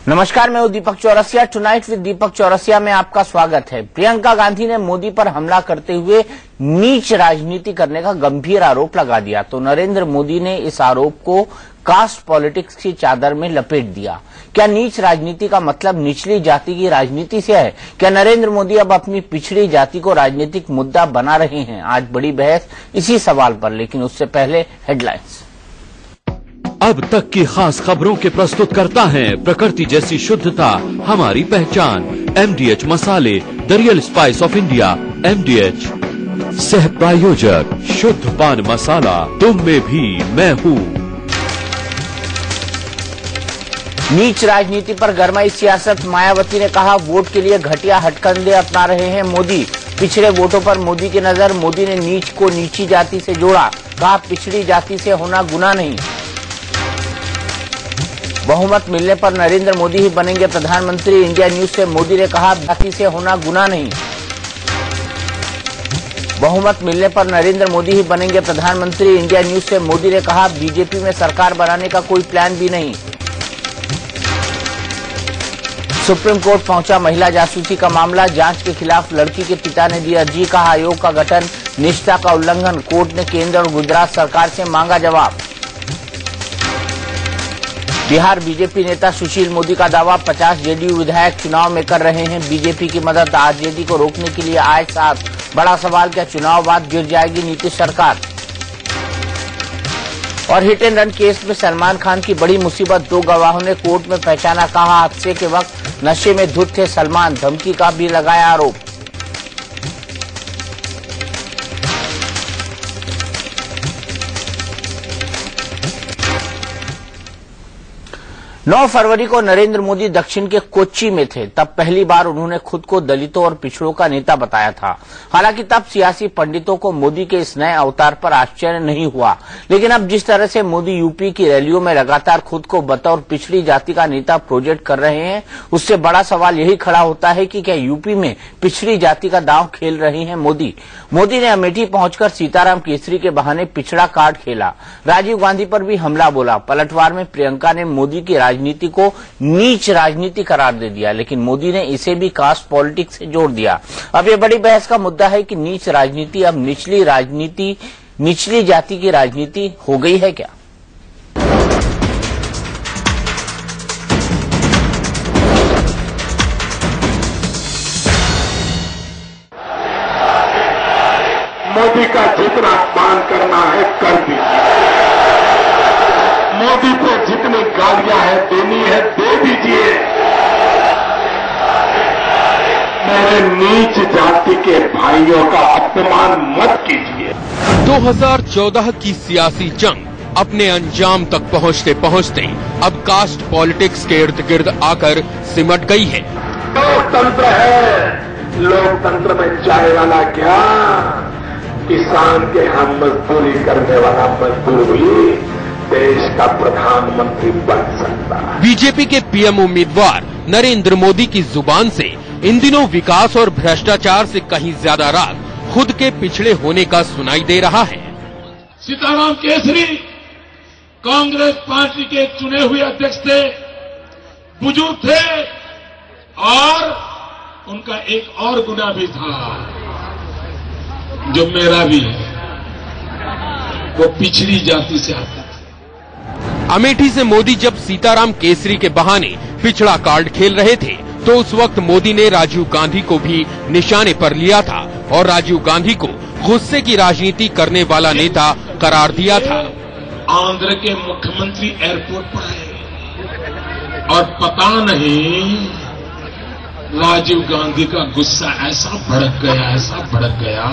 नमस्कार, मैं हूं दीपक चौरसिया। टुनाइट विद दीपक चौरसिया में आपका स्वागत है। प्रियंका गांधी ने मोदी पर हमला करते हुए नीच राजनीति करने का गंभीर आरोप लगा दिया, तो नरेंद्र मोदी ने इस आरोप को कास्ट पॉलिटिक्स की चादर में लपेट दिया। क्या नीच राजनीति का मतलब निचली जाति की राजनीति से है? क्या नरेंद्र मोदी अब अपनी पिछड़ी जाति को राजनीतिक मुद्दा बना रहे हैं? आज बड़ी बहस इसी सवाल पर, लेकिन उससे पहले हेडलाइंस। अब तक की खास खबरों के प्रस्तुत करता है प्रकृति जैसी शुद्धता हमारी पहचान, MDH मसाले, the real spice of India, MDH। सह प्रायोजक शुद्ध पान मसाला, तुम में भी मैं हूँ। नीच राजनीति पर गरमाई सियासत। मायावती ने कहा, वोट के लिए घटिया हथकंडे अपना रहे हैं मोदी। पिछड़े वोटों पर मोदी की नजर। मोदी ने नीच को नीची जाति से जोड़ा, कहा पिछड़ी जाति से होना गुनाह नहीं। बहुमत मिलने पर नरेंद्र मोदी ही बनेंगे प्रधानमंत्री। इंडिया न्यूज से मोदी ने कहा, जाति से होना गुनाह नहीं। बहुमत मिलने पर नरेंद्र मोदी ही बनेंगे प्रधानमंत्री। इंडिया न्यूज से मोदी ने कहा, बीजेपी में सरकार बनाने का कोई प्लान भी नहीं। सुप्रीम कोर्ट पहुंचा महिला जासूसी का मामला। जांच के खिलाफ लड़की के पिता ने दी अर्जी, कहा आयोग का गठन निष्ठा का उल्लंघन। कोर्ट ने केंद्र और गुजरात सरकार से मांगा जवाब। बिहार बीजेपी नेता सुशील मोदी का दावा, 50 जेडीयू विधायक चुनाव में कर रहे हैं बीजेपी की मदद। आरजेडी को रोकने के लिए आए साथ। बड़ा सवाल, क्या चुनाव बाद गिर जाएगी नीतीश सरकार? और हिट एंड रन केस में सलमान खान की बड़ी मुसीबत। 2 गवाहों ने कोर्ट में पहचाना, कहा हादसे के वक्त नशे में धुत थे सलमान। धमकी का भी लगाया आरोप। 9 फरवरी को नरेंद्र मोदी दक्षिण के कोच्चि में थे। तब पहली बार उन्होंने खुद को दलितों और पिछड़ों का नेता बताया था। हालांकि तब सियासी पंडितों को मोदी के इस नए अवतार पर आश्चर्य नहीं हुआ, लेकिन अब जिस तरह से मोदी यूपी की रैलियों में लगातार खुद को बतौर पिछड़ी जाति का नेता प्रोजेक्ट कर रहे हैं, उससे बड़ा सवाल यही खड़ा होता है कि क्या यूपी में पिछड़ी जाति का दांव खेल रहे हैं मोदी? मोदी ने अमेठी पहुंचकर सीताराम केसरी के बहाने पिछड़ा कार्ड खेला। राजीव गांधी पर भी हमला बोला। पलटवार में प्रियंका ने मोदी की राजनीति को नीच राजनीति करार दे दिया, लेकिन मोदी ने इसे भी कास्ट पॉलिटिक्स से जोड़ दिया। अब ये बड़ी बहस का मुद्दा है कि नीच राजनीति अब निचली जाति की राजनीति हो गई है क्या? मोदी का जितना अपमान करना है कर दीजिए। मोदी को जितनी गालियां है देनी है दे दीजिए। मेरे नीच जाति के भाइयों का अपमान मत कीजिए। 2014 की सियासी जंग अपने अंजाम तक पहुंचते पहुंचते अब कास्ट पॉलिटिक्स के इर्द गिर्द आकर सिमट गई है। लोकतंत्र है, लोकतंत्र में जाने वाला क्या? किसान के हम मजदूरी करने वाला मजदूर भी देश का प्रधानमंत्री बन सकता है। बीजेपी के पीएम उम्मीदवार नरेंद्र मोदी की जुबान से इन दिनों विकास और भ्रष्टाचार से कहीं ज्यादा राग खुद के पिछड़े होने का सुनाई दे रहा है। सीताराम केसरी कांग्रेस पार्टी के चुने हुए अध्यक्ष थे, बुजुर्ग थे, और उनका एक और गुना भी था जो मेरा भी है, वो पिछड़ी जाति से आता था। अमेठी से मोदी जब सीताराम केसरी के बहाने पिछड़ा कार्ड खेल रहे थे, तो उस वक्त मोदी ने राजीव गांधी को भी निशाने पर लिया था और राजीव गांधी को गुस्से की राजनीति करने वाला नेता करार दिया था। आंध्र के मुख्यमंत्री एयरपोर्ट पर आए और पता नहीं राजीव गांधी का गुस्सा ऐसा भड़क गया।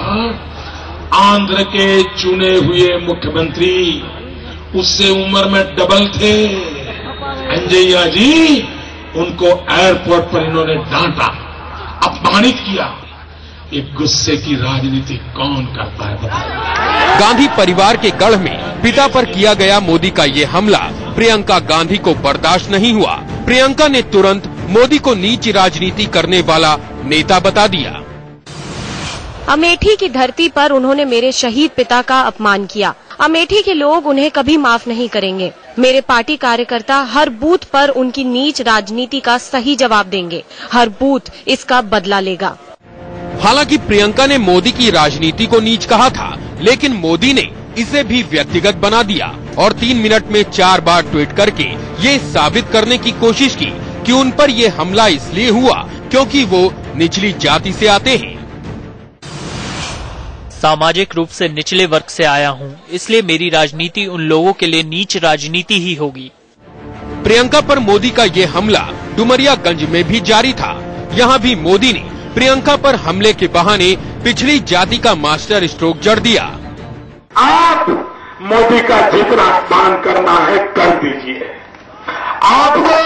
आंध्र के चुने हुए मुख्यमंत्री उससे उम्र में डबल थे, अंजैया जी, उनको एयरपोर्ट पर इन्होंने डांटा, अपमानित किया। ये गुस्से की राजनीति कौन करता है बताइए? गांधी परिवार के गढ़ में पिता पर किया गया मोदी का ये हमला प्रियंका गांधी को बर्दाश्त नहीं हुआ। प्रियंका ने तुरंत मोदी को नीच राजनीति करने वाला नेता बता दिया। अमेठी की धरती पर उन्होंने मेरे शहीद पिता का अपमान किया। अमेठी के लोग उन्हें कभी माफ नहीं करेंगे। मेरे पार्टी कार्यकर्ता हर बूथ पर उनकी नीच राजनीति का सही जवाब देंगे। हर बूथ इसका बदला लेगा। हालांकि प्रियंका ने मोदी की राजनीति को नीच कहा था, लेकिन मोदी ने इसे भी व्यक्तिगत बना दिया और 3 मिनट में 4 बार ट्वीट करके ये साबित करने की कोशिश की कि उन पर ये हमला इसलिए हुआ क्योंकि वो निचली जाति से आते हैं। सामाजिक रूप से निचले वर्ग से आया हूं, इसलिए मेरी राजनीति उन लोगों के लिए नीच राजनीति ही होगी। प्रियंका पर मोदी का ये हमला डुमरियागंज में भी जारी था। यहाँ भी मोदी ने प्रियंका पर हमले के बहाने पिछड़ी जाति का मास्टर स्ट्रोक जड़ दिया। आप मोदी का जितना अपमान करना है कर दीजिए। आपको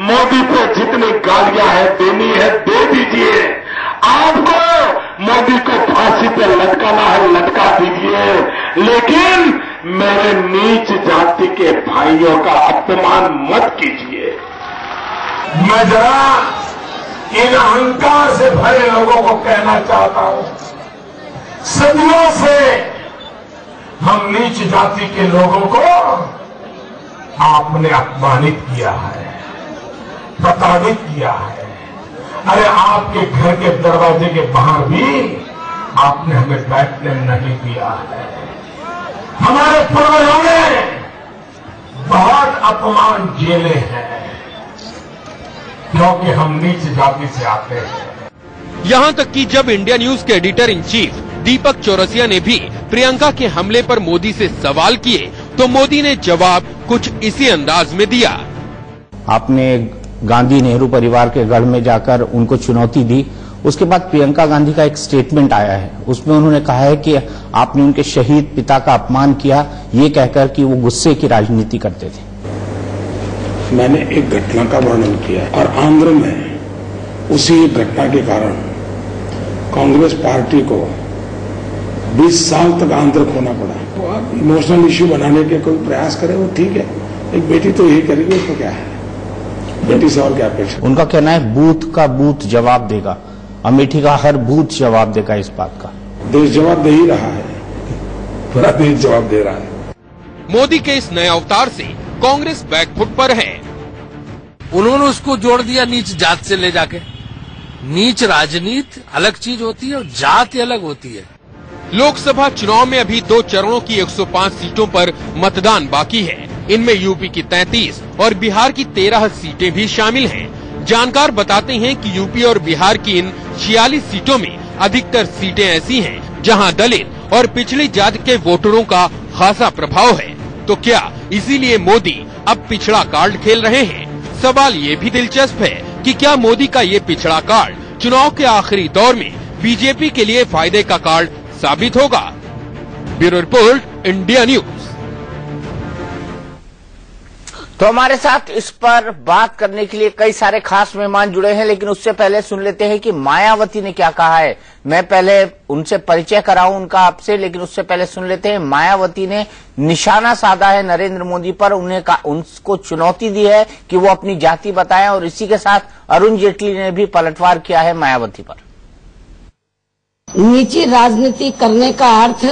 मोदी पे जितनी गालियां है देनी है दे दीजिए। आपको मोदी को फांसी पे लटकाना है लटका दीजिए, लेकिन मेरे नीच जाति के भाइयों का अपमान मत कीजिए। मैं जरा इन अहंकार से भरे लोगों को कहना चाहता हूं, सदियों से हम नीच जाति के लोगों को आपने अपमानित किया है, प्रताड़ित किया है। अरे आपके घर के दरवाजे के बाहर भी आपने हमें बैठने नहीं दिया है। हमारे पूर्वजों ने बहुत अपमान झेले हैं क्योंकि हम नीच जाति से आते हैं। यहाँ तक कि जब इंडिया न्यूज के एडिटर इन चीफ दीपक चौरसिया ने भी प्रियंका के हमले पर मोदी से सवाल किए तो मोदी ने जवाब कुछ इसी अंदाज में दिया। आपने गांधी नेहरू परिवार के गढ़ में जाकर उनको चुनौती दी, उसके बाद प्रियंका गांधी का एक स्टेटमेंट आया है, उसमें उन्होंने कहा है कि आपने उनके शहीद पिता का अपमान किया, ये कहकर कि वो गुस्से की राजनीति करते थे। मैंने एक घटना का वर्णन किया और आंध्र में उसी घटना के कारण कांग्रेस पार्टी को 20 साल तक आंध्र खोना पड़ा। तो आप इमोशनल इश्यू बनाने के कोई प्रयास करें वो ठीक है, एक बेटी तो यही करेगी, उसको क्या है, बेटी से और क्या अपेक्षा। उनका कहना है बूथ का बूथ जवाब देगा, अमेठी का हर बूथ जवाब देगा इस बात का। देश जवाब दे ही रहा है, पूरा देश जवाब दे रहा है। मोदी के इस नए अवतार से कांग्रेस बैकफुट पर है। उन्होंने उसको जोड़ दिया नीच जात से ले जाके। नीच राजनीति अलग चीज होती है और जाति अलग होती है। लोकसभा चुनाव में अभी 2 चरणों की 105 सीटों पर मतदान बाकी है। इनमें यूपी की 33 और बिहार की 13 सीटें भी शामिल हैं। जानकार बताते हैं कि यूपी और बिहार की इन 46 सीटों में अधिकतर सीटें ऐसी हैं जहां दलित और पिछड़ी जाति के वोटरों का खासा प्रभाव है। तो क्या इसीलिए मोदी अब पिछड़ा कार्ड खेल रहे हैं? सवाल ये भी दिलचस्प है कि क्या मोदी का ये पिछड़ा कार्ड चुनाव के आखिरी दौर में बीजेपी के लिए फायदे का कार्ड साबित होगा? Bureau report, India news. तो हमारे साथ इस पर बात करने के लिए कई सारे खास मेहमान जुड़े हैं, लेकिन उससे पहले सुन लेते हैं कि मायावती ने क्या कहा है। मैं पहले उनसे परिचय कराऊं उनका आपसे, लेकिन उससे पहले सुन लेते हैं मायावती ने निशाना साधा है नरेंद्र मोदी पर। उनको चुनौती दी है कि वो अपनी जाति बताएं, और इसी के साथ अरुण जेटली ने भी पलटवार किया है मायावती पर। नीची राजनीति करने का अर्थ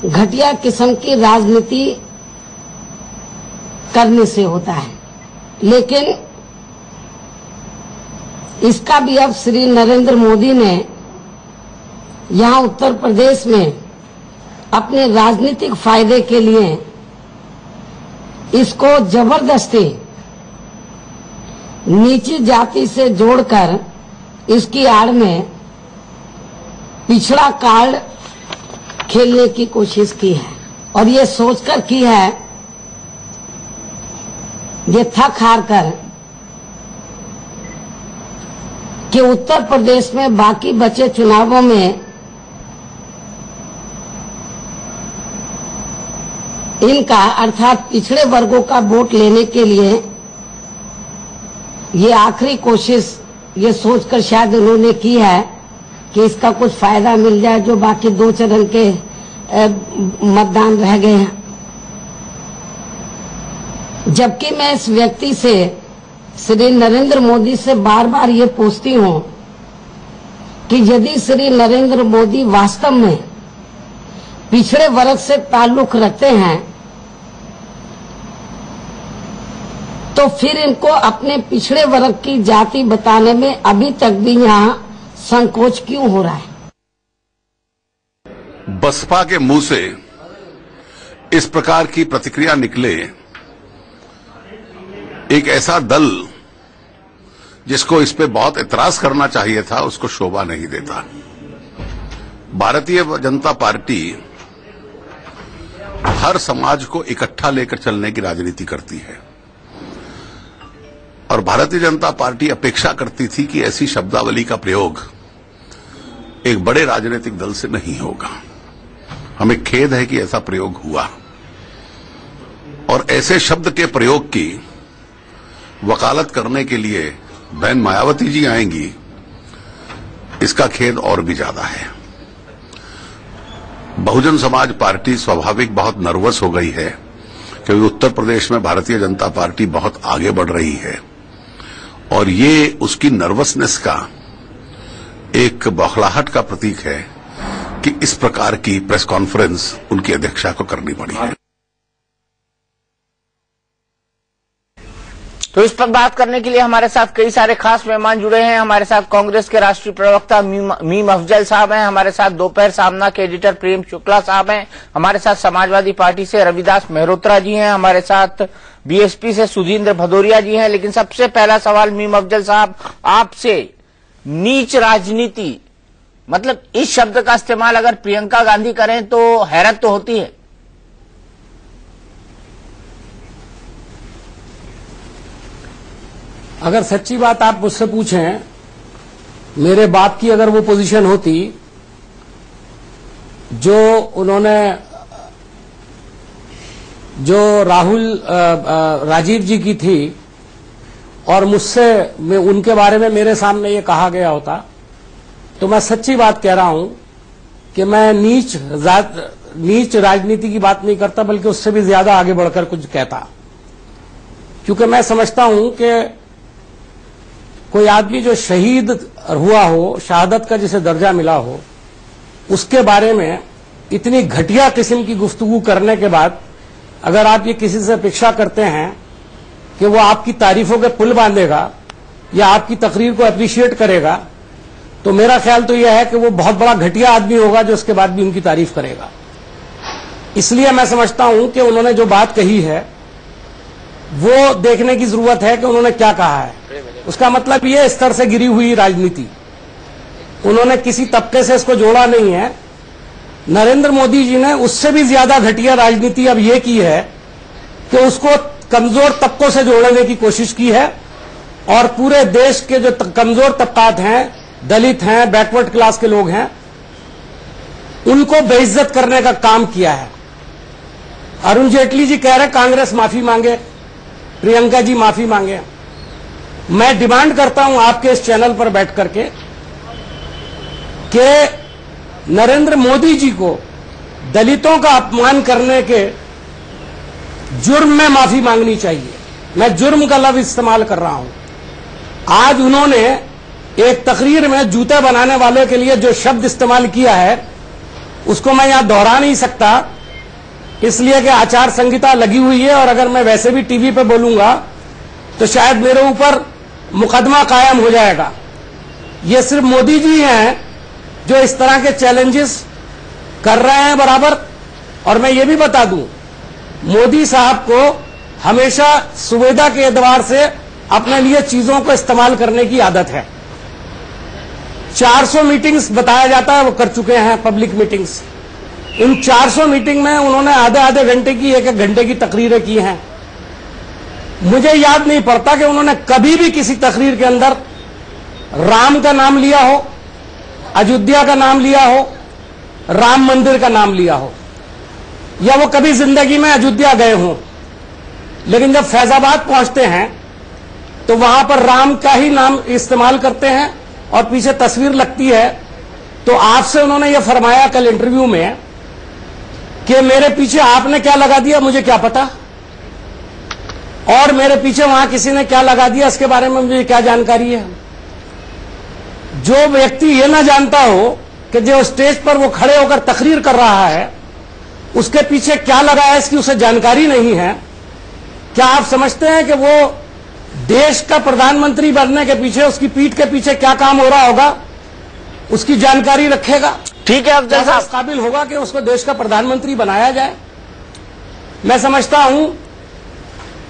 घटिया किस्म की राजनीति करने से होता है, लेकिन इसका भी अब श्री नरेंद्र मोदी ने यहाँ उत्तर प्रदेश में अपने राजनीतिक फायदे के लिए इसको जबरदस्ती नीची जाति से जोड़कर इसकी आड़ में पिछड़ा कार्ड खेलने की कोशिश की है, और ये सोचकर की है, ये थक हार कर कि उत्तर प्रदेश में बाकी बचे चुनावों में इनका अर्थात पिछड़े वर्गों का वोट लेने के लिए ये आखिरी कोशिश ये सोचकर शायद उन्होंने की है कि इसका कुछ फायदा मिल जाए जो बाकी 2 चरण के मतदान रह गए हैं। जबकि मैं इस व्यक्ति से श्री नरेंद्र मोदी से बार बार ये पूछती हूं कि यदि श्री नरेंद्र मोदी वास्तव में पिछड़े वर्ग से ताल्लुक रखते हैं तो फिर इनको अपने पिछड़े वर्ग की जाति बताने में अभी तक भी यहाँ संकोच क्यों हो रहा है? बसपा के मुंह से इस प्रकार की प्रतिक्रिया निकले एक ऐसा दल जिसको इस पे बहुत एतराज करना चाहिए था, उसको शोभा नहीं देता। भारतीय जनता पार्टी हर समाज को इकट्ठा लेकर चलने की राजनीति करती है और भारतीय जनता पार्टी अपेक्षा करती थी कि ऐसी शब्दावली का प्रयोग एक बड़े राजनीतिक दल से नहीं होगा। हमें खेद है कि ऐसा प्रयोग हुआ और ऐसे शब्द के प्रयोग की वकालत करने के लिए बहन मायावती जी आएंगी, इसका खेद और भी ज्यादा है। बहुजन समाज पार्टी स्वाभाविक बहुत नर्वस हो गई है क्योंकि उत्तर प्रदेश में भारतीय जनता पार्टी बहुत आगे बढ़ रही है और ये उसकी नर्वसनेस का एक बौखलाहट का प्रतीक है कि इस प्रकार की प्रेस कॉन्फ्रेंस उनकी अध्यक्षता को करनी पड़ी है। तो इस पर बात करने के लिए हमारे साथ कई सारे खास मेहमान जुड़े हैं। हमारे साथ कांग्रेस के राष्ट्रीय प्रवक्ता मीम अफजल साहब हैं, हमारे साथ दोपहर सामना के एडिटर प्रेम शुक्ला साहब हैं, हमारे साथ समाजवादी पार्टी से रविदास मेहरोत्रा जी हैं, हमारे साथ बीएसपी से सुधींद्र भदौरिया जी हैं। लेकिन सबसे पहला सवाल मीम अफजल साहब आपसे, नीच राजनीति मतलब इस शब्द का इस्तेमाल अगर प्रियंका गांधी करें तो हैरत तो होती है। अगर सच्ची बात आप मुझसे पूछें, मेरे बाप की अगर वो पोजीशन होती जो उन्होंने जो राजीव जी की थी और मुझसे उनके बारे में मेरे सामने ये कहा गया होता तो मैं सच्ची बात कह रहा हूं कि मैं नीच राजनीति की बात नहीं करता बल्कि उससे भी ज्यादा आगे बढ़कर कुछ कहता, क्योंकि मैं समझता हूं कि कोई आदमी जो शहीद हुआ हो, शहादत का जिसे दर्जा मिला हो, उसके बारे में इतनी घटिया किस्म की गुफ्तगू करने के बाद अगर आप ये किसी से अपेक्षा करते हैं कि वो आपकी तारीफों के पुल बांधेगा या आपकी तकरीर को अप्रिशिएट करेगा, तो मेरा ख्याल तो यह है कि वो बहुत बड़ा घटिया आदमी होगा जो उसके बाद भी उनकी तारीफ करेगा। इसलिए मैं समझता हूं कि उन्होंने जो बात कही है वो देखने की जरूरत है कि उन्होंने क्या कहा है। उसका मतलब ये स्तर से गिरी हुई राजनीति, उन्होंने किसी तबके से इसको जोड़ा नहीं है। नरेंद्र मोदी जी ने उससे भी ज्यादा घटिया राजनीति अब ये की है कि उसको कमजोर तबकों से जोड़ने की कोशिश की है और पूरे देश के जो कमजोर तबकात हैं, दलित हैं, बैकवर्ड क्लास के लोग हैं, उनको बेइज्जत करने का काम किया है। अरुण जेटली जी कह रहे कांग्रेस माफी मांगे, प्रियंका जी माफी मांगे। मैं डिमांड करता हूं आपके इस चैनल पर बैठ करके कि नरेंद्र मोदी जी को दलितों का अपमान करने के जुर्म में माफी मांगनी चाहिए। मैं जुर्म का लफ्ज इस्तेमाल कर रहा हूं। आज उन्होंने एक तकरीर में जूते बनाने वाले के लिए जो शब्द इस्तेमाल किया है उसको मैं यहां दोहरा नहीं सकता, इसलिए कि आचार संहिता लगी हुई है और अगर मैं वैसे भी टीवी पे बोलूंगा तो शायद मेरे ऊपर मुकदमा कायम हो जाएगा। ये सिर्फ मोदी जी हैं जो इस तरह के चैलेंजेस कर रहे हैं बराबर। और मैं ये भी बता दूं, मोदी साहब को हमेशा सुविधा के एतबार से अपने लिए चीजों को इस्तेमाल करने की आदत है। 400 मीटिंग्स बताया जाता है वो कर चुके हैं, पब्लिक मीटिंग्स। इन 400 मीटिंग में उन्होंने आधे आधे घंटे की, एक एक घंटे की तकरीरें की हैं। मुझे याद नहीं पड़ता कि उन्होंने कभी भी किसी तकरीर के अंदर राम का नाम लिया हो, अयोध्या का नाम लिया हो, राम मंदिर का नाम लिया हो, या वो कभी जिंदगी में अयोध्या गए हों। लेकिन जब फैजाबाद पहुंचते हैं तो वहां पर राम का ही नाम इस्तेमाल करते हैं और पीछे तस्वीर लगती है। तो आपसे उन्होंने ये फरमाया कल इंटरव्यू में कि मेरे पीछे आपने क्या लगा दिया मुझे क्या पता, और मेरे पीछे वहां किसी ने क्या लगा दिया इसके बारे में मुझे क्या जानकारी है। जो व्यक्ति ये ना जानता हो कि जो स्टेज पर वो खड़े होकर तकरीर कर रहा है उसके पीछे क्या लगा है इसकी उसे जानकारी नहीं है। क्या आप समझते हैं कि वो देश का प्रधानमंत्री बनने के पीछे, उसकी पीठ के पीछे क्या काम हो रहा होगा, उसकी जानकारी रखेगा? ठीक है अफजल साहब, काबिल होगा कि उसको देश का प्रधानमंत्री बनाया जाए? मैं समझता हूं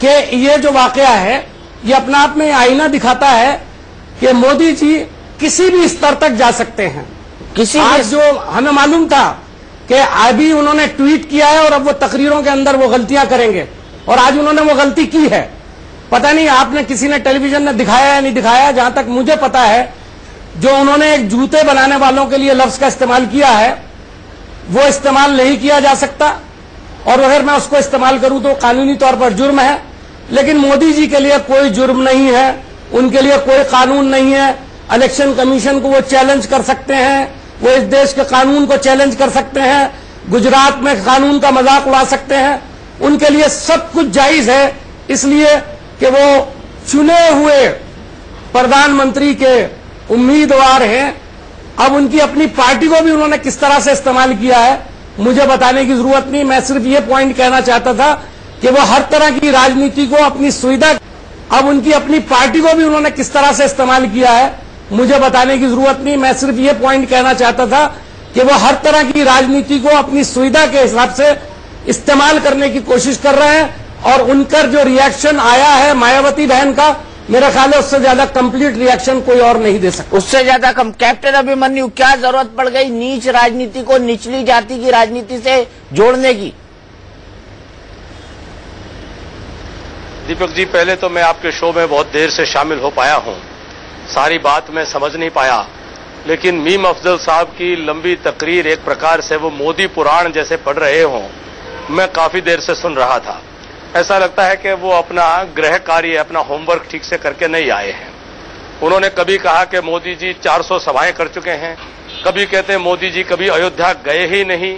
कि ये जो वाकया है ये अपने आप में आईना दिखाता है कि मोदी जी किसी भी स्तर तक जा सकते हैं। आज जो हमें मालूम था कि अभी उन्होंने ट्वीट किया है और अब वो तकरीरों के अंदर वो गलतियां करेंगे, और आज उन्होंने वो गलती की है। पता नहीं आपने किसी ने टेलीविजन में दिखाया या नहीं दिखाया, जहां तक मुझे पता है जो उन्होंने एक जूते बनाने वालों के लिए लफ्ज का इस्तेमाल किया है वो इस्तेमाल नहीं किया जा सकता, और अगर मैं उसको इस्तेमाल करूं तो कानूनी तौर पर जुर्म है। लेकिन मोदी जी के लिए कोई जुर्म नहीं है, उनके लिए कोई कानून नहीं है। इलेक्शन कमीशन को वो चैलेंज कर सकते हैं, वो इस देश के कानून को चैलेंज कर सकते हैं, गुजरात में कानून का मजाक उड़ा सकते हैं। उनके लिए सब कुछ जायज है, इसलिए कि वो चुने हुए प्रधानमंत्री के उम्मीदवार हैं। अब उनकी अपनी पार्टी को भी उन्होंने किस तरह से इस्तेमाल किया है मुझे बताने की जरूरत नहीं। मैं सिर्फ ये पॉइंट कहना चाहता था कि वो हर तरह की राजनीति को अपनी सुविधा, अब उनकी अपनी पार्टी को भी उन्होंने किस तरह से इस्तेमाल किया है मुझे बताने की जरूरत नहीं। मैं सिर्फ ये पॉइंट कहना चाहता था कि वो हर तरह की राजनीति को अपनी सुविधा के हिसाब से इस्तेमाल करने की कोशिश कर रहे हैं, और उनका जो रिएक्शन आया है मायावती बहन का, मेरा ख्याल है उससे ज्यादा कंप्लीट रिएक्शन कोई और नहीं दे सकता। उससे ज्यादा कम। कैप्टन अभिमन्यु, क्या जरूरत पड़ गई नीच राजनीति को निचली जाति की राजनीति से जोड़ने की? दीपक जी, पहले तो मैं आपके शो में बहुत देर से शामिल हो पाया हूं, सारी बात मैं समझ नहीं पाया, लेकिन मीम अफजल साहब की लंबी तकरीर एक प्रकार से वो मोदी पुराण जैसे पढ़ रहे हों, मैं काफी देर से सुन रहा था। ऐसा लगता है कि वो अपना गृह कार्य, अपना होमवर्क ठीक से करके नहीं आए हैं। उन्होंने कभी कहा कि मोदी जी 400 सभाएं कर चुके हैं, कभी कहते हैं मोदी जी कभी अयोध्या गए ही नहीं,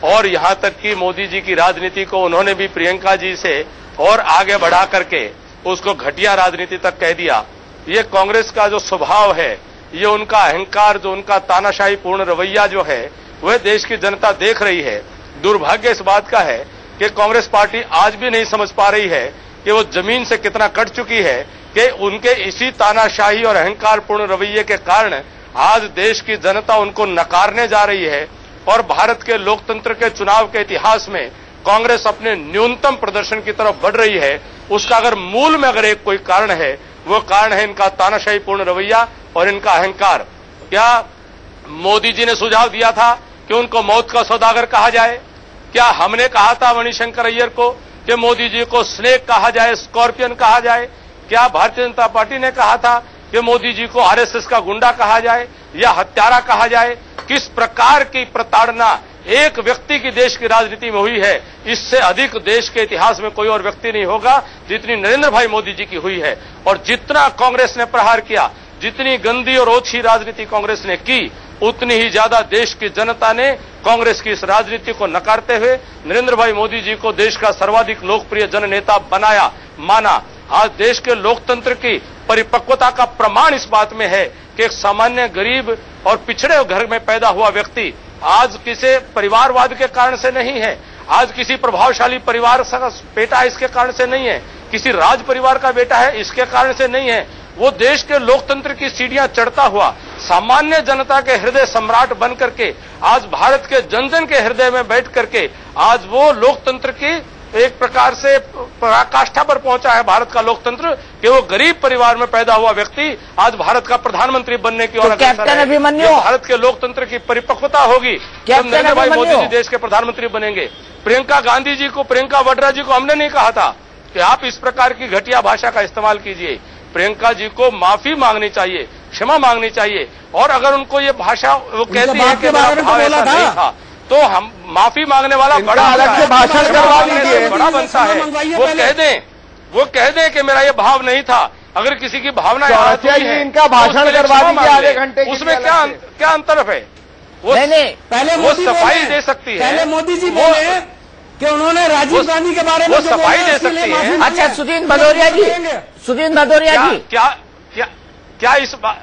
और यहां तक कि मोदी जी की राजनीति को उन्होंने भी प्रियंका जी से और आगे बढ़ा करके उसको घटिया राजनीति तक कह दिया। ये कांग्रेस का जो स्वभाव है, ये उनका अहंकार, जो उनका तानाशाही पूर्ण रवैया जो है, वह देश की जनता देख रही है। दुर्भाग्य इस बात का है कि कांग्रेस पार्टी आज भी नहीं समझ पा रही है कि वो जमीन से कितना कट चुकी है, कि उनके इसी तानाशाही और अहंकार पूर्ण रवैये के कारण आज देश की जनता उनको नकारने जा रही है, और भारत के लोकतंत्र के चुनाव के इतिहास में कांग्रेस अपने न्यूनतम प्रदर्शन की तरफ बढ़ रही है। उसका अगर मूल में अगर एक कोई कारण है, वो कारण है इनका तानाशाही पूर्ण रवैया और इनका अहंकार। क्या मोदी जी ने सुझाव दिया था कि उनको मौत का सौदागर कहा जाए? क्या हमने कहा था मणिशंकर अय्यर को कि मोदी जी को स्नेक कहा जाए, स्कॉर्पियन कहा जाए? क्या भारतीय जनता पार्टी ने कहा था कि मोदी जी को आरएसएस का गुंडा कहा जाए या हत्यारा कहा जाए? किस प्रकार की प्रताड़ना एक व्यक्ति की देश की राजनीति में हुई है, इससे अधिक देश के इतिहास में कोई और व्यक्ति नहीं होगा जितनी नरेंद्र भाई मोदी जी की हुई है। और जितना कांग्रेस ने प्रहार किया, जितनी गंदी और ओछी राजनीति कांग्रेस ने की, उतनी ही ज्यादा देश की जनता ने कांग्रेस की इस राजनीति को नकारते हुए नरेंद्र भाई मोदी जी को देश का सर्वाधिक लोकप्रिय जननेता बनाया, माना। आज देश के लोकतंत्र की परिपक्वता का प्रमाण इस बात में है कि एक सामान्य गरीब और पिछड़े घर में पैदा हुआ व्यक्ति आज किसी परिवारवाद के कारण से नहीं है, आज किसी प्रभावशाली परिवार का बेटा इसके कारण से नहीं है, किसी राज परिवार का बेटा है इसके कारण से नहीं है। वो देश के लोकतंत्र की सीढ़ियां चढ़ता हुआ सामान्य जनता के हृदय सम्राट बन करके आज भारत के जन जन के हृदय में बैठ करके आज वो लोकतंत्र की एक प्रकार से पराकाष्ठा पर पहुंचा है भारत का लोकतंत्र, कि वो गरीब परिवार में पैदा हुआ व्यक्ति आज भारत का प्रधानमंत्री बनने की ओर अग्रसर है। अभिमन्यु, भारत के लोकतंत्र की परिपक्वता होगी जब नरेंद्र भाई मोदी जी देश के प्रधानमंत्री बनेंगे। प्रियंका गांधी जी को, प्रियंका वाड्रा जी को हमने नहीं कहा था कि आप इस प्रकार की घटिया भाषा का इस्तेमाल कीजिए। प्रियंका जी को माफी मांगनी चाहिए, क्षमा मांगनी चाहिए, और अगर उनको ये भाषा वो कहती है कि मेरा भाव ऐसा नहीं था, तो हम माफी मांगने वाला बड़ा अलग से भाषण करवा दीजिए, बड़ा बनता है। वो कह दें कि मेरा ये भाव नहीं था। अगर किसी की भावना इनका भाषण करवा दीजिए आधे घंटे, उसमें क्या अंतर है? पहले वो सफाई दे सकती है। पहले मोदी जी बोले कि उन्होंने राजीव गांधी के बारे में सफाई दे सकती है। अच्छा, सुदीन भदौरिया जी, क्या इस बात,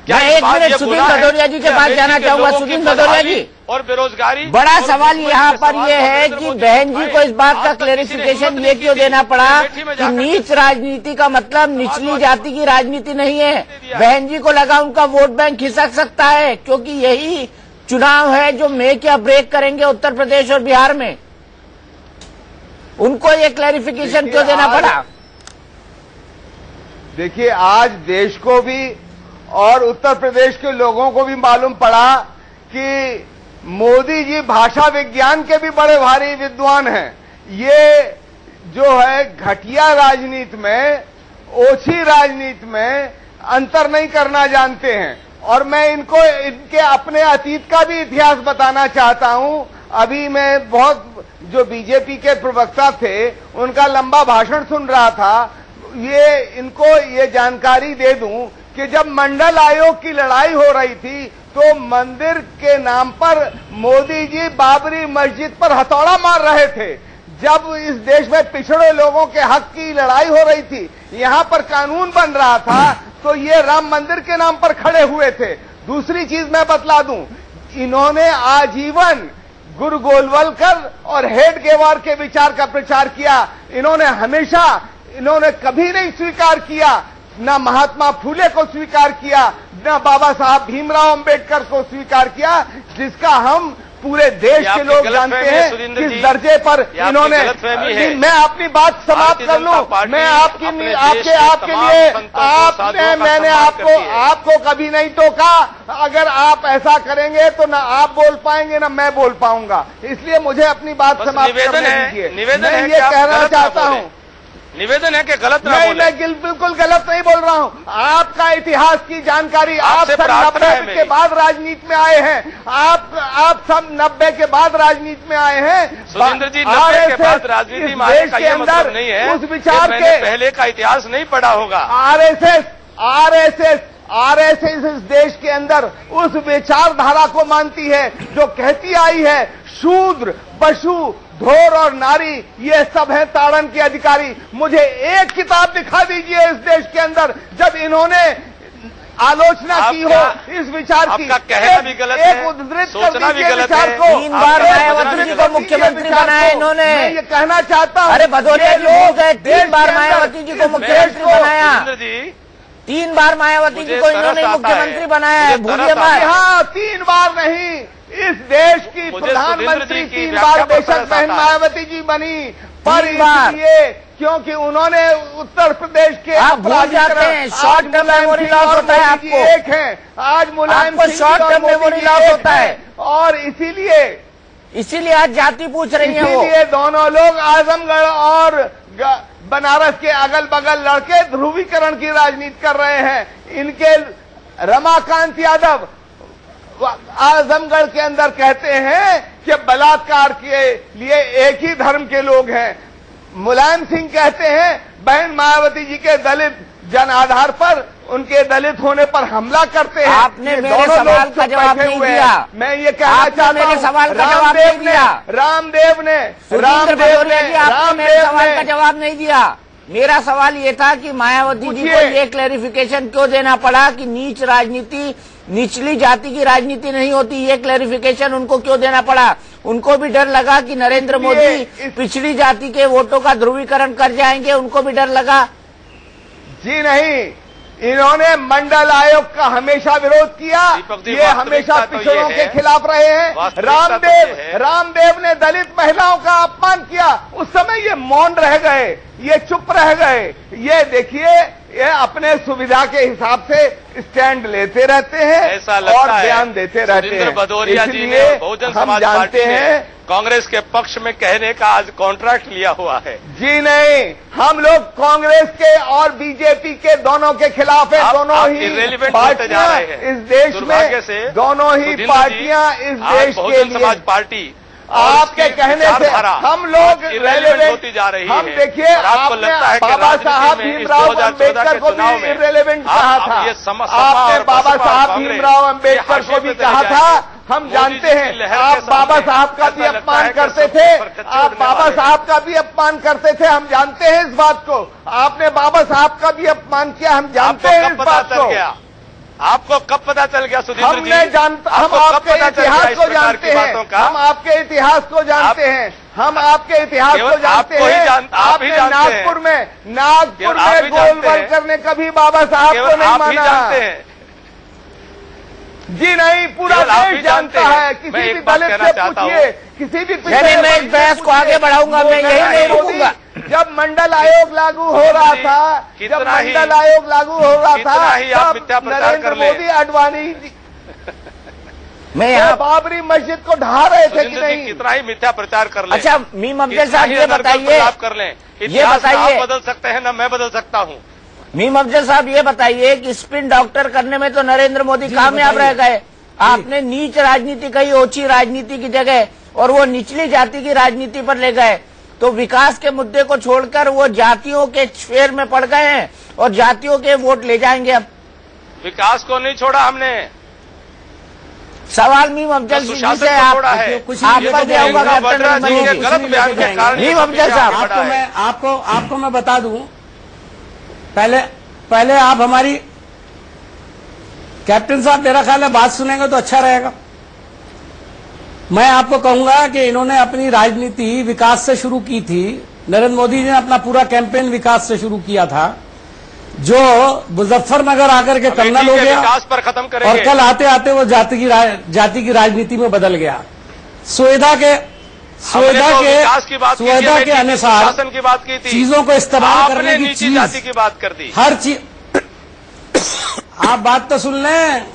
क्या एक मिनट सुदीन भदौरिया जी के पास जाना चाहूंगा। सुदीन भदौरिया जी, और बेरोजगारी। बड़ा सवाल यहाँ पर यह है कि बहन जी को इस बात का क्लेरिफिकेशन ये क्यों देना पड़ा कि नीच राजनीति का मतलब निचली जाति की राजनीति नहीं है। बहन जी को लगा उनका वोट बैंक खिसक सकता है, क्योंकि यही चुनाव है जो मेक या ब्रेक करेंगे उत्तर प्रदेश और बिहार में। उनको ये क्लैरिफिकेशन क्यों देना पड़ा? देखिए, आज देश को भी और उत्तर प्रदेश के लोगों को भी मालूम पड़ा कि मोदी जी भाषा विज्ञान के भी बड़े भारी विद्वान हैं। ये जो है घटिया राजनीति में, ओछी राजनीति में अंतर नहीं करना जानते हैं। और मैं इनको इनके अपने अतीत का भी इतिहास बताना चाहता हूं। अभी मैं बहुत जो बीजेपी के प्रवक्ता थे उनका लंबा भाषण सुन रहा था। इनको ये जानकारी दे दूं कि जब मंडल आयोग की लड़ाई हो रही थी तो मंदिर के नाम पर मोदी जी बाबरी मस्जिद पर हथौड़ा मार रहे थे। जब इस देश में पिछड़े लोगों के हक की लड़ाई हो रही थी, यहाँ पर कानून बन रहा था, तो ये राम मंदिर के नाम पर खड़े हुए थे। दूसरी चीज मैं बतला दूं, इन्होंने आजीवन गुरु गोलवलकर और हेडगेवार के विचार का प्रचार किया। इन्होंने कभी नहीं स्वीकार किया, न महात्मा फूले को स्वीकार किया, न बाबा साहब भीमराव अंबेडकर को स्वीकार किया, जिसका हम पूरे देश के लोग जानते हैं किस दर्जे पर इन्होंने। मैं अपनी बात समाप्त कर लूं। मैं आपके लिए मैंने आपको कभी नहीं टोका। अगर आप ऐसा करेंगे तो ना आप बोल पाएंगे ना मैं बोल पाऊंगा, इसलिए मुझे अपनी बात समाप्त करने दीजिए। मैं ये कहना चाहता हूं, निवेदन है कि गलत ना बोले। मैं बिल्कुल गलत नहीं बोल रहा हूं। आपका इतिहास की जानकारी, आप सब 90 के बाद राजनीति में आए हैं। आप सब 90 के बाद राजनीति में आए हैं। सुरेंद्र जी, 90 के बाद राजनीति में आने का ये मतलब नहीं है उस विचार के पहले का इतिहास नहीं पढ़ा होगा। आरएसएस इस देश के अंदर उस विचारधारा को मानती है जो कहती आई है शूद्र, पशु, धोर और नारी ये सब हैं ताड़न के अधिकारी। मुझे एक किताब दिखा दीजिए इस देश के अंदर जब इन्होंने आलोचना की हो इस विचार की। आपका कहना भी गलत है, सोचना भी गलत है। 3 बार मायावती जी को मुख्यमंत्री बनाया इन्होंने। मैं ये कहना चाहता हूँ, अरे भदौरिया लोग है, 3 बार मायावती जी को मुख्यमंत्री बनाया। 3 बार मायावती जी को इन्होंने मुख्यमंत्री बनाया है, भूलिए मत। हाँ, 3 बार नहीं, इस देश की प्रधानमंत्री 3 बार बेशक बहन मायावती जी बनी, पर इसलिए क्योंकि उन्होंने उत्तर प्रदेश के आप भूल जाते हैं, शॉर्ट टर्म मेमोरी लॉस होता है आपको। एक है आज Mulayam Singh short term memory loss होता है, और इसीलिए आज जाति पूछ रही है। इसीलिए दोनों लोग आजमगढ़ और बनारस के अगल बगल लड़के ध्रुवीकरण की राजनीति कर रहे हैं। इनके रमाकांत यादव आजमगढ़ के अंदर कहते हैं कि बलात्कार के लिए एक ही धर्म के लोग हैं। मुलायम सिंह कहते हैं बहन मायावती जी के दलित जन आधार पर उनके दलित होने पर हमला करते हैं। आपने मेरे सवाल का जवाब नहीं दिया। मैं ये कहना चाहता हूं, मेरे सवाल का जवाब नहीं दिया। रामदेव ने मेरे सवाल का जवाब नहीं दिया। मेरा सवाल ये था कि मायावती जी को ये क्लैरिफिकेशन क्यों देना पड़ा कि नीच राजनीति निचली जाति की राजनीति नहीं होती। ये क्लैरिफिकेशन उनको क्यों देना पड़ा? उनको भी डर लगा कि नरेंद्र मोदी पिछड़ी जाति के वोटों का ध्रुवीकरण कर जाएंगे, उनको भी डर लगा। जी नहीं, इन्होंने मंडल आयोग का हमेशा विरोध किया। ये हमेशा पिछड़ों के खिलाफ रहे हैं। रामदेव ने दलित महिलाओं का अपमान किया, उस समय ये मौन रह गए, ये चुप रह गए। ये देखिए, ये अपने सुविधा के हिसाब से स्टैंड लेते रहते हैं और बयान देते रहते हैं। भदौरिया जी ने बहुजन समाज पार्टी ने कांग्रेस के पक्ष में कहने का आज कॉन्ट्रैक्ट लिया हुआ है। जी नहीं, हम लोग कांग्रेस के और बीजेपी के दोनों के खिलाफ है। दोनों ही पार्टियां इस देश में, दोनों ही पार्टियां इस देश के लिए समाज पार्टी आपके कहने से हम लोग इररिलेवेंट होती जा रही है। हम देखिए, आपने बाबा साहब भीमराव अम्बेडकर को भी इररिलेवेंट कहा था। आपने बाबा साहब भीमराव अम्बेडकर को भी कहा था। हम जानते हैं आप बाबा साहब का भी अपमान करते थे, आप बाबा साहब का भी अपमान करते थे, हम जानते हैं इस बात को। आपने बाबा साहब का भी अपमान किया, हम जानते हैं इस बात को। आपको कब पता चल गया सुधींद्र जी? हम आपके इतिहास को जानते हैं, हम आपके इतिहास को जानते हैं, हम आपके इतिहास को जानते हैं। आपने नागपुर में गोलमाल करने कभी बाबा साहब को नहीं माना। जी नहीं, पूरा देश जानता है। किसी भी दलित से पूछिए, किसी भी मैं इस बहस को आगे बढ़ाऊंगा, मैं यही नहीं रुकूंगा। जब मंडल आयोग लागू हो रहा था, तब नरेंद्र मोदी अडवाणी मैं यहाँ बाबरी मस्जिद को ढा रहे थे कि नहीं? कितना ही मिथ्या प्रचार कर लें। अच्छा मीम अफजल साहब ये बताइए, आप कर लें, ये बताइए, आप बदल सकते हैं ना मैं बदल सकता हूँ। मीम अफजल साहब ये बताइए कि स्पिन डॉक्टर करने में तो नरेंद्र मोदी कामयाब रह गए। आपने नीच राजनीति कही ऊंची राजनीति की जगह, और वो निचली जाति की राजनीति पर ले गए। तो विकास के मुद्दे को छोड़कर वो जातियों के फेर में पड़ गए हैं और जातियों के वोट ले जाएंगे। अब विकास को नहीं छोड़ा हमने। सवाल मीम अफजल जी से आप पर दिया होगा गलत बयान के कारण। मीम अफजल साहब आपको मैं बता दूं, पहले आप हमारी कैप्टन साहब मेरा ख्याल है बात सुनेंगे तो अच्छा रहेगा। मैं आपको कहूंगा कि इन्होंने अपनी राजनीति विकास से शुरू की थी। नरेंद्र मोदी जी ने अपना पूरा कैंपेन विकास से शुरू किया था, जो मुजफ्फरनगर आकर के कर्नल हो गया विकास पर खत्म करेंगे। और कल आते आते वो जाति की राजनीति में बदल गया। सुविधा के अनुसार शासन की बात की थी, चीजों को इस्तेमाल करने की चीज, जाति की बात कर दी। हर चीज आप बात तो सुन लें,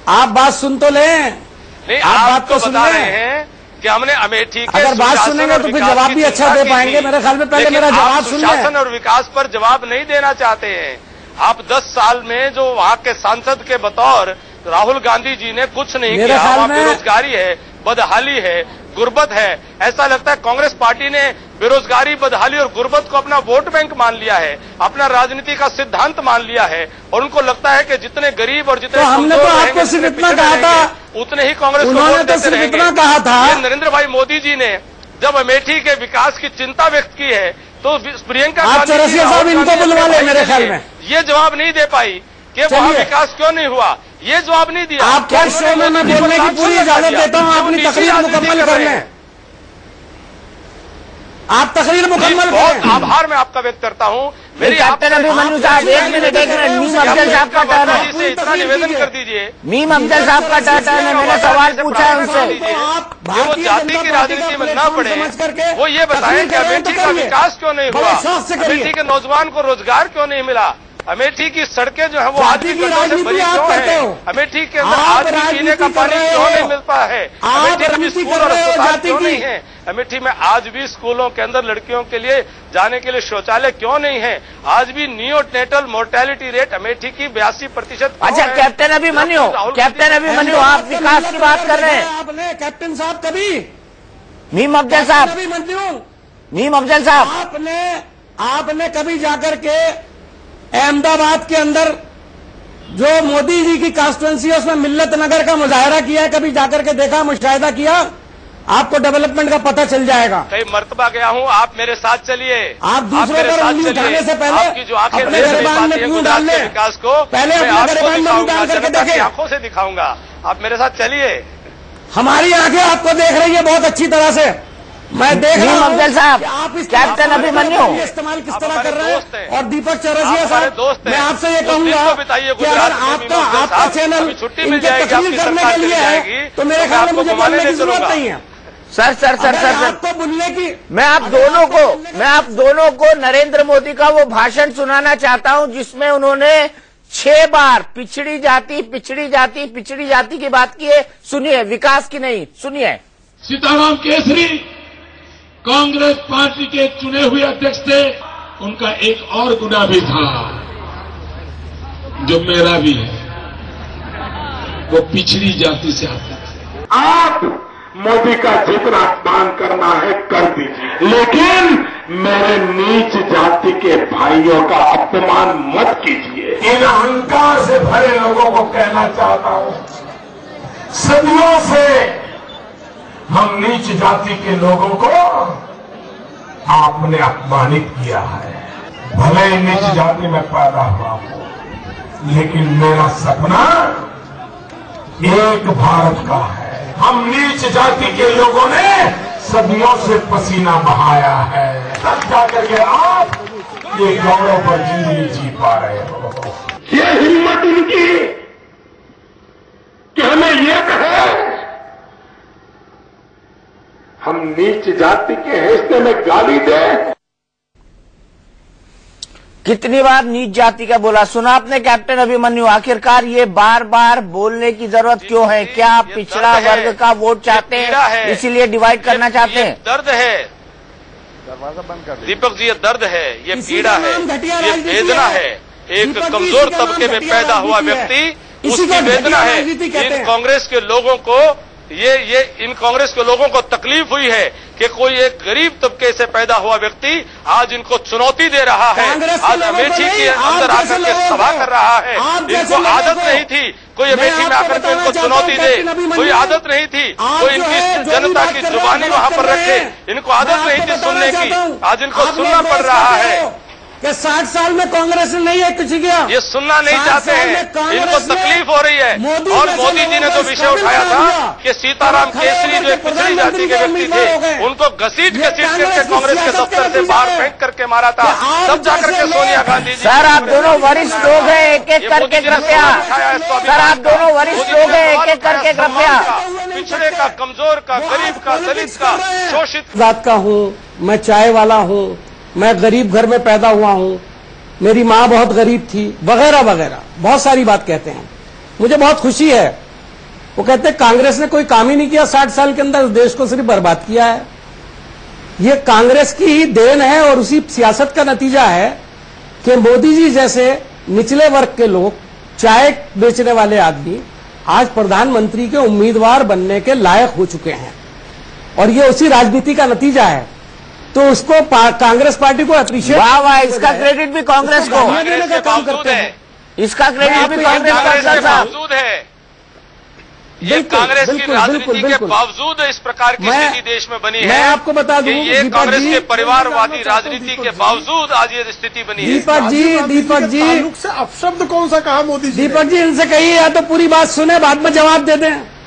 आप बात सुन तो लें। नहीं, आप बात तो बता रहे हैं कि हमने अमेठी के अगर बात सुनेंगे तो फिर जवाब भी अच्छा दे पाएंगे। मेरे ख्याल में पहले मेरा जवाब सुन लें। शासन और विकास पर जवाब नहीं देना चाहते हैं आप। 10 साल में जो वहाँ के सांसद के बतौर राहुल गांधी जी ने कुछ नहीं किया। वहाँ बेरोजगारी है, बदहाली है, गुर्बत है। ऐसा लगता है कांग्रेस पार्टी ने बेरोजगारी, बदहाली और गुर्बत को अपना वोट बैंक मान लिया है, अपना राजनीति का सिद्धांत मान लिया है, और उनको लगता है कि जितने गरीब और जितने हमने तो आपको सिर्फ इतना कहा था, उतने ही कांग्रेस को उन्होंने तो सिर्फ इतना कहा था। नरेंद्र भाई मोदी जी ने जब अमेठी के विकास की चिंता व्यक्त की है तो प्रियंका गांधी साहब इनको बुलवा ले। मेरे ख्याल में ये जवाब नहीं दे पाई कि वहाँ विकास क्यों नहीं हुआ, ये जवाब नहीं दिया। आप क्या शो में मैं बोलने की पूरी इजाजत देता हूँ, अपनी तकरीर मुकम्मल कर लें। आप तकरीर मुकम्मल करें। आभार मैं आपका व्यक्त करता हूँ। मेरी कैप्टन अभिमन्यु साहब एक मिनट मीम अफजल साहब का टर्न है। इतना निवेदन कर दीजिए। मीम अफजल साहब का टर्न है, मैंने सवाल पूछा है उनसे। वो जाति की राजनीति में न पड़े, वो ये बताएं कि अमेठी का विकास क्यों नहीं हुआ, अमेठी के नौजवान को रोजगार क्यों नहीं मिला, अमेठी की सड़कें जो है वो आज भी गड्ढों से भरी क्यों है, अमेठी के अंदर आज भी पीने का पानी क्यों नहीं मिलता है, अमेठी में स्कूल और अस्पताल क्यों नहीं है, अमेठी में आज भी स्कूलों के अंदर लड़कियों के लिए जाने के लिए शौचालय क्यों नहीं है, आज भी नियोनेटल मोर्टेलिटी रेट अमेठी की 82%। अच्छा कैप्टन अभिमन्यु आप विकास की बात कर रहे हैं। आपने कैप्टन साहब कभी मीम अफजल साहब आपने कभी जाकर के अहमदाबाद के अंदर जो मोदी जी की कॉन्स्टिट्यूंसी है उसमें मिल्लत नगर का मुजाहरा किया है, कभी जाकर के देखा, मुशाहिदा किया? आपको डेवलपमेंट का पता चल जाएगा। कई मर्तबा गया हूँ, आप मेरे साथ चलिए। आप दूसरों पर उंगली उठाने से पहले आपकी जो आंखें अपने गिरबान में क्यों डाल लें? विकास को पहले अपने गिरबान में डाल करके देखें। आंखों से दिखाऊंगा, आप मेरे साथ चलिए। हमारी आंखें आपको देख रही है बहुत अच्छी तरह से। मैं देख रहा हूं अफजल साहब, आप इस कैप्टन अभिमन्यु इस्तेमाल किस तरह कर रहे हैं। और दीपक चौरसिया साहब, मैं आपसे ये कहूंगा कि अगर आपका चैनल इनके तकलीफ करने के लिए है तो मेरे ख्याल में मुझे बोलने की जरूरत नहीं है। सर आपको बोलने की मैं आप दोनों को नरेंद्र मोदी का वो भाषण सुनाना चाहता हूं जिसमें उन्होंने 6 बार पिछड़ी जाति की बात की है। सुनिए, विकास की नहीं, सुनिए। सीताराम केसरी कांग्रेस पार्टी के चुने हुए अध्यक्ष थे। उनका एक और गुना भी था जो मेरा भी है, वो पिछड़ी जाति से आते थे। आप मोदी का जितना अपमान करना है कर दीजिए, लेकिन मेरे नीच जाति के भाइयों का अपमान मत कीजिए। इन अहंकार से भरे लोगों को कहना चाहता हूं, सदियों से हम नीच जाति के लोगों को आपने अपमानित किया है। भले ही नीच जाति में पैदा हुआ हो, लेकिन मेरा सपना एक भारत का है। हम नीच जाति के लोगों ने सदियों से पसीना बहाया है, तब जाकर के आप ये गौरव पर जिंदगी जी पा रहे हो। ये हिम्मत उनकी कि हमें ये कहे हम नीच जाति के हिस्से में गाली दें। कितनी बार नीच जाति का बोला सुना आपने कैप्टन अभिमन्यु। आखिरकार ये बार बार बोलने की जरूरत क्यों है? क्या आप पिछड़ा वर्ग का वोट चाहते हैं, इसीलिए डिवाइड करना चाहते हैं? दर्द है दरवाजा बंद कर दीपक जी, ये दर्द है, ये पीड़ा है, ये वेदना है। एक कमजोर तबके में पैदा हुआ व्यक्ति, उसकी वेदना है। इन कांग्रेस के लोगों को इन कांग्रेस के लोगों को तकलीफ हुई है कि कोई एक गरीब तबके से पैदा हुआ व्यक्ति आज इनको चुनौती दे रहा है, आज अमेठी के अंदर आकर के सभा कर रहा है। इनको आदत नहीं थी कोई अमेठी में आकर के इनको चुनौती दे, कोई आदत नहीं थी कोई इनकी जनता की जुबानी वहां पर रखे, इनको आदत नहीं थी सुनने की, आज इनको सुनना पड़ रहा है कि 60 साल में कांग्रेस ने नहीं है कुछ किया। ये सुनना नहीं चाहते हैं, इनको तकलीफ हो रही है। और मोदी जी ने तो विषय उठाया था कि सीताराम केसरी जो एक पिछड़ी जाति के व्यक्ति थे उनको घसीट करके कांग्रेस के दफ्तर से बाहर फेंक करके मारा था, तब जाकर के सोनिया गांधी जी। सर आप दोनों वरिष्ठ लोग हैं, एक एक करके कृपया। सर आप दोनों वरिष्ठ लोग हैं, एक एक करके कृपया। पिछड़े का, कमजोर का, गरीब का, दलित का, शोषित जात का हूँ, मैं चाय वाला हूँ, मैं गरीब घर में पैदा हुआ हूं, मेरी माँ बहुत गरीब थी, वगैरह वगैरह बहुत सारी बात कहते हैं। मुझे बहुत खुशी है, वो कहते हैं कांग्रेस ने कोई काम ही नहीं किया 60 साल के अंदर, देश को सिर्फ बर्बाद किया है। ये कांग्रेस की ही देन है और उसी सियासत का नतीजा है कि मोदी जी जैसे निचले वर्ग के लोग, चाय बेचने वाले आदमी आज प्रधानमंत्री के उम्मीदवार बनने के लायक हो चुके हैं, और ये उसी राजनीति का नतीजा है। तो उसको कांग्रेस पार्टी को अप्रिशिएट, वाह वाह, इसका क्रेडिट भी कांग्रेस को, का काम करते हैं। इसका क्रेडिट भी कांग्रेस के बावजूद है। ये कांग्रेस की राजनीति के बावजूद इस प्रकार की स्थिति देश में बनी है। मैं आपको बता दूं, ये कांग्रेस के परिवारवादी राजनीति के बावजूद आज ये स्थिति बनी है। दीपक जी से अपशब्द कौन सा कहा मोदी जी? दीपक जी इनसे कहिए या तो पूरी बात सुने, बाद में जवाब दे दें।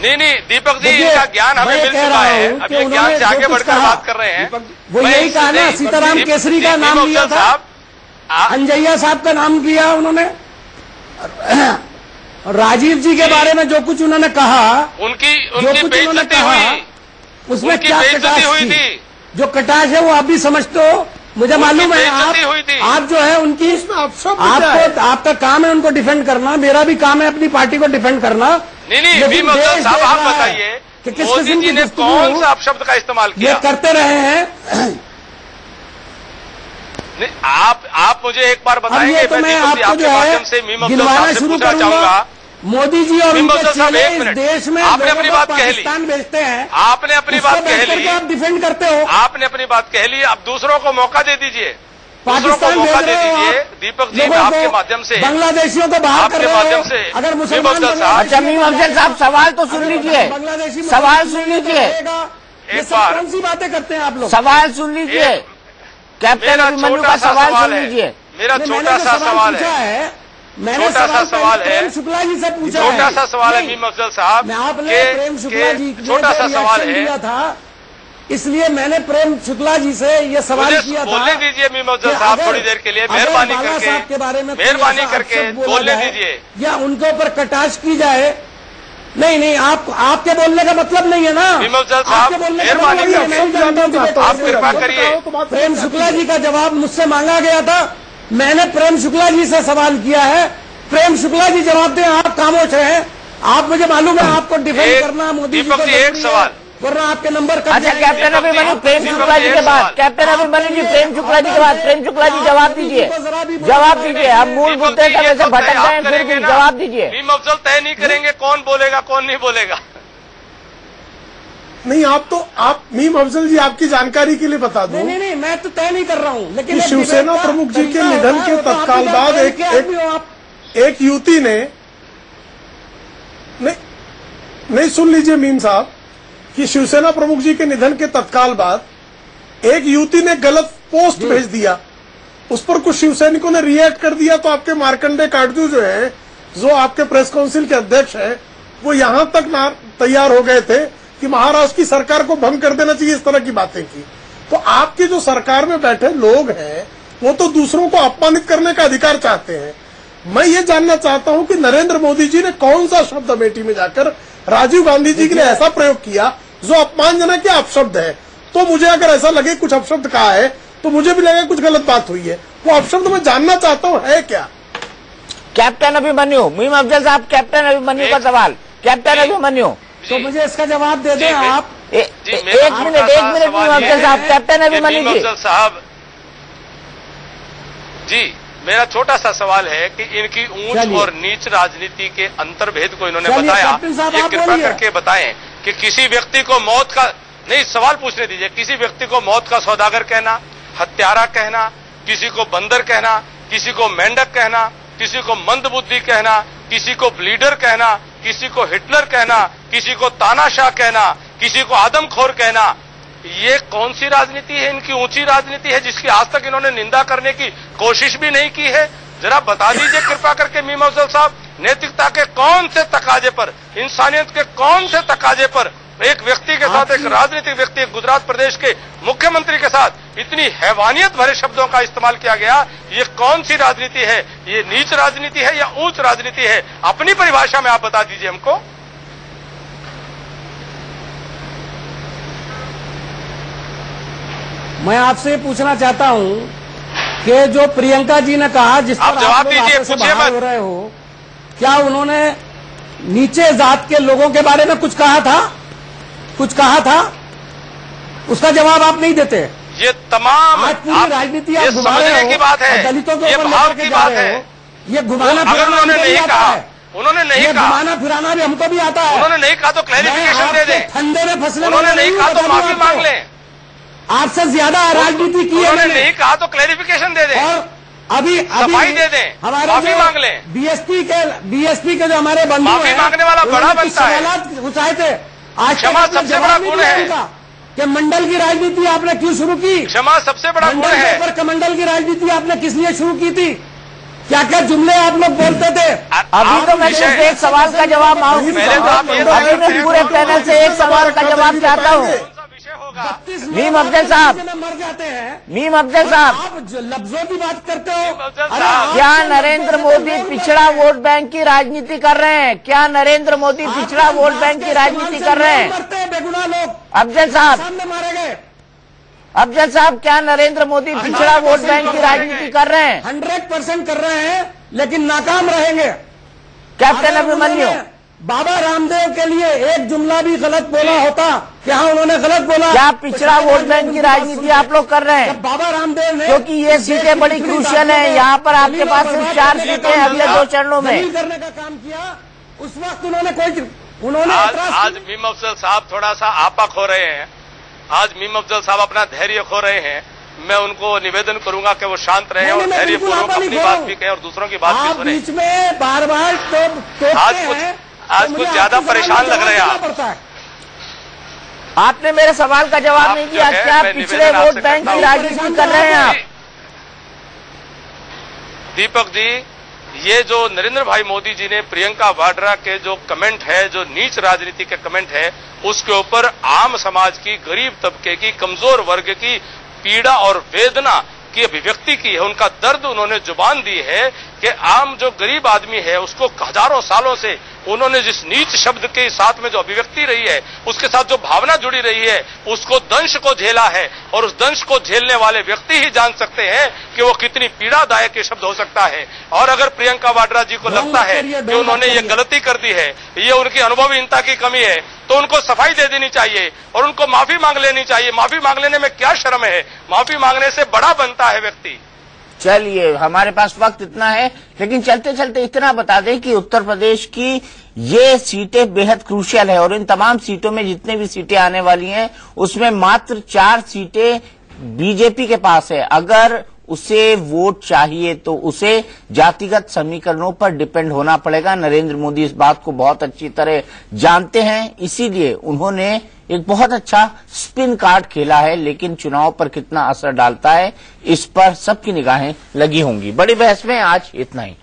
नहीं दीपक जी, इनका ज्ञान हमें मिल चुका है, अब ये ज्ञान से आगे बढ़कर बात कर रहे हैं। वो यही कहा ना, सीताराम केसरी का नाम लिया था, अंजैया साहब का नाम लिया उन्होंने, राजीव जी के बारे में जो कुछ उन्होंने कहा, उनकी बेइज्जती हुई, उसमें क्या कटाश थी? जो कटाश है वो आप भी समझते हो, मुझे मालूम है। आप जो है उनकी, आपका काम है उनको डिफेंड करना, मेरा भी काम है अपनी पार्टी को डिफेंड करना। नहीं भीम अफजल साहब आप बताइए कि मोदी जी ने कौन सा अपशब्द का इस्तेमाल किया? ये करते रहे हैं। नहीं, आप मुझे एक बार बताएंगे, तो मैं आपको जो है गिनवाना शुरू करूंगा। मोदी जी और उनके चेले इस देश में आपने अपनी बात कह ली, बेचते हैं, आपने अपनी बात कह ली, आप डिफेंड करते हो, आपने अपनी बात कह ली, अब दूसरों को मौका दे दीजिए, पाकिस्तान मौका दे दीजिए। दीपक जी आपके माध्यम से, बांग्लादेशियों को बाहर कर रहे माध्यम से, अगर मुसलमान, अच्छा मीम अफजल साहब सवाल तो सुन लीजिए, सवाल सुन लीजिए, एक बार कौन सी बातें करते हैं आप लोग? सवाल सुन लीजिए, कैप्टन अभिमन्यु का सवाल सुन लीजिए। मेरा छोटा सा सवाल है, छोटा सा सवाल है, प्रेम शुक्ला जी से पूछा, छोटा सा सवाल है मीम अफजल साहब, आपने प्रेम शुक्ला जी छोटा सा सवाल है था, इसलिए मैंने प्रेम शुक्ला जी से ये सवाल किया था। बोलने दीजिए मीम अफजल साहब थोड़ी देर के लिए, मेहरबानी करके, के बारे में मेहरबानी करके बोलने दीजिए, या उनके ऊपर कटाक्ष की जाए। नहीं आपके बोलने का मतलब नहीं है ना मीम अफजल साहब, मेहरबानी करके आप कृपा करिए। प्रेम शुक्ला जी का जवाब मुझसे मांगा गया था, मैंने प्रेम शुक्ला जी से सवाल किया है, प्रेम शुक्ला जी जवाब दें, आप खामोश हैं। आप, मुझे मालूम है आपको डिफेंड करना मोदी जी को, एक सवाल, वरना आपके नंबर कट अच्छा कैप्टन अभिमन्यु प्रेम शुक्ला जी के बाद, कैप्टन अभिमन्यु जी प्रेम शुक्ला जी के बाद, प्रेम शुक्ला जी जवाब दीजिए, जवाब दीजिए। हम मूल मुद्दे का वैसे भटक गए, फिर भी जवाब दीजिए। मीम अफजल तय नहीं करेंगे कौन बोलेगा कौन नहीं बोलेगा? नहीं, आप मीम अफजल जी, आपकी जानकारी के लिए बता दूं, नहीं मैं तो तय नहीं कर रहा हूं, लेकिन शिवसेना प्रमुख जी के निधन के तत्काल बाद एक युवती ने, नहीं सुन लीजिए मीम साहब, कि शिवसेना प्रमुख जी के निधन के तत्काल बाद एक युवती ने गलत पोस्ट भेज दिया उस पर कुछ शिव सैनिकों ने रिएक्ट कर दिया, तो आपके मार्कंडे काटजू जो है, जो आपके प्रेस काउंसिल के अध्यक्ष है, वो यहां तक तैयार हो गए थे कि महाराष्ट्र की सरकार को भंग कर देना चाहिए, इस तरह की बातें की। तो आपके जो सरकार में बैठे लोग हैं वो तो दूसरों को अपमानित करने का अधिकार चाहते हैं। मैं ये जानना चाहता हूं कि नरेंद्र मोदी जी ने कौन सा शब्द अमेठी में जाकर राजीव गांधी जी के लिए ऐसा प्रयोग किया जो अपमानजनक या अपशब्द है। तो मुझे अगर ऐसा लगे कुछ अपशब्द कहा है तो मुझे भी लगे कुछ गलत बात हुई है। वो अपशब्द मैं जानना चाहता हूँ है क्या। कैप्टन अभिमन्यु, मीम अफजल साहब, कैप्टन अभिमन्यु का सवाल। कैप्टन अभिमन्यु, तो मुझे इसका जवाब दे दें आप। एक मिनट मीम अफजल साहब, कैप्टन अभिमन्यु जी। साहब जी, मेरा छोटा सा सवाल है कि इनकी ऊंच और नीच राजनीति के अंतर्भेद को इन्होंने बताया, ये कृपा करके बताएं कि किसी व्यक्ति को मौत का नहीं, सवाल पूछने दीजिए। किसी व्यक्ति को मौत का सौदागर कहना, हत्यारा कहना, किसी को बंदर कहना, किसी को मेंढक कहना, किसी को मंदबुद्धि कहना, किसी को ब्लीडर कहना, किसी को हिटलर कहना, किसी को तानाशाह कहना, किसी को आदमखोर कहना, ये कौन सी राजनीति है? इनकी ऊंची राजनीति है जिसकी आज तक इन्होंने निंदा करने की कोशिश भी नहीं की है। जरा बता दीजिए कृपा करके मीम अफजल साहब, नैतिकता के कौन से तकाजे पर, इंसानियत के कौन से तकाजे पर एक व्यक्ति के साथ, एक राजनीतिक व्यक्ति, गुजरात प्रदेश के मुख्यमंत्री के साथ इतनी हैवानियत भरे शब्दों का इस्तेमाल किया गया? ये कौन सी राजनीति है? ये नीच राजनीति है या ऊंच राजनीति है? अपनी परिभाषा में आप बता दीजिए हमको। मैं आपसे पूछना चाहता हूं कि जो प्रियंका जी ने कहा, जिस पर जवाब दीजिए, पूछिए मत। हो रहे हो, क्या उन्होंने नीचे जात के लोगों के बारे में कुछ कहा था? कुछ कहा था? उसका जवाब आप नहीं देते। ये तमाम आज पूरी राजनीति आप घुमा रहे हो, की बात है, दलितों के ये ऊपर भाव लेकर की के जा बात रहे है। हो। ये घुमाना अगर उन्होंने नहीं कहा, उन्होंने नहीं कहा, घुमाना फिराना भी हमको भी आता है। उन्होंने नहीं कहा तो क्लैरिफिकेशन दे दें। फंदे में फंसने, उन्होंने नहीं कहा तो माफी मांग लें। आपसे ज्यादा राजनीति की है। उन्होंने नहीं कहा तो क्लैरिफिकेशन दे दें और अभी सफाई दे दें, हमारे माफी मांग लें। बीएसपी के जो हमारे बंधु माफी मांगने वाला बड़ा बनता है। उठाए थे, आज क्षमा सबसे बड़ा गुण है कि मंडल की राजनीति आपने क्यों शुरू की? क्षमा सबसे बड़ा गुण है। कमंडल की राजनीति आपने किस लिए शुरू की थी? क्या क्या जुमले आप लोग बोलते थे? अभी तो मैं सिर्फ एक सवाल का जवाब मांगू, अभी मैं पूरे पैनल से एक सवाल का जवाब चाहता हूँ। मीम अफजल साहब, मर जाते हैं। मीम अफजल साहब, आप लफ्जों की बात करते हो। क्या नरेंद्र मोदी पिछड़ा वोट बैंक की राजनीति कर रहे हैं? क्या नरेंद्र मोदी पिछड़ा वोट बैंक की राजनीति कर रहे हैं? बेगुनाह लोग अफजल साहब, सामने मारे गए। अफजल साहब, क्या नरेंद्र मोदी पिछड़ा वोट बैंक की राजनीति कर रहे हैं? 100% कर रहे हैं, लेकिन नाकाम रहेंगे। कैप्टन अभिमन्यु, बाबा रामदेव के लिए एक जुमला भी गलत बोला होता, क्या उन्होंने गलत बोला? क्या पिछड़ा वोट बैंक की राजनीति आप लोग कर रहे हैं? बाबा रामदेव ने, क्योंकि ये सीटें बड़ी क्रूशियल हैं, यहाँ पर आपके पास सिर्फ 4 सीटें हैं अगले 2 चरणों में करने का काम किया। उस वक्त उन्होंने आज मीम अफजल साहब थोड़ा सा आपा खो रहे हैं। आज मीम अफजल साहब अपना धैर्य खो रहे हैं। मैं उनको निवेदन करूंगा कि वो शांत रहे और धैर्यपूर्वक अपनी बात भी कहें और दूसरों की बात भी सुने। बीच में बार बार आज कुछ ज्यादा परेशान लग रहे हैं आप। आपने मेरे सवाल का जवाब नहीं दिया। क्या पिछड़े वोट बैंक की राजनीति कर रहे हैं आप? दीपक जी, ये जो नरेंद्र भाई मोदी जी ने प्रियंका वाड्रा के जो कमेंट है, जो नीच राजनीति के कमेंट है, उसके ऊपर आम समाज की, गरीब तबके की, कमजोर वर्ग की पीड़ा और वेदना की अभिव्यक्ति की है। उनका दर्द उन्होंने जुबान दी है कि आम जो गरीब आदमी है उसको हजारों सालों से उन्होंने जिस नीच शब्द के साथ में जो अभिव्यक्ति रही है, उसके साथ जो भावना जुड़ी रही है, उसको दंश को झेला है और उस दंश को झेलने वाले व्यक्ति ही जान सकते हैं कि वो कितनी पीड़ादायक ये शब्द हो सकता है। और अगर प्रियंका वाड्रा जी को लगता है कि उन्होंने ये गलती कर दी है, ये उनकी अनुभवहीनता की कमी है, तो उनको सफाई दे देनी चाहिए और उनको माफी मांग लेनी चाहिए। माफी मांग लेने में क्या शर्म है? माफी मांगने से बड़ा बनता है व्यक्ति। चलिए, हमारे पास वक्त इतना है, लेकिन चलते चलते इतना बता दें कि उत्तर प्रदेश की ये सीटें बेहद क्रूशियल है और इन तमाम सीटों में जितने भी सीटें आने वाली हैं उसमें मात्र 4 सीटें बीजेपी के पास है। अगर उसे वोट चाहिए तो उसे जातिगत समीकरणों पर डिपेंड होना पड़ेगा। नरेंद्र मोदी इस बात को बहुत अच्छी तरह जानते हैं, इसीलिए उन्होंने एक बहुत अच्छा स्पिन कार्ड खेला है, लेकिन चुनाव पर कितना असर डालता है इस पर सबकी निगाहें लगी होंगी। बड़ी बहस में आज इतना ही।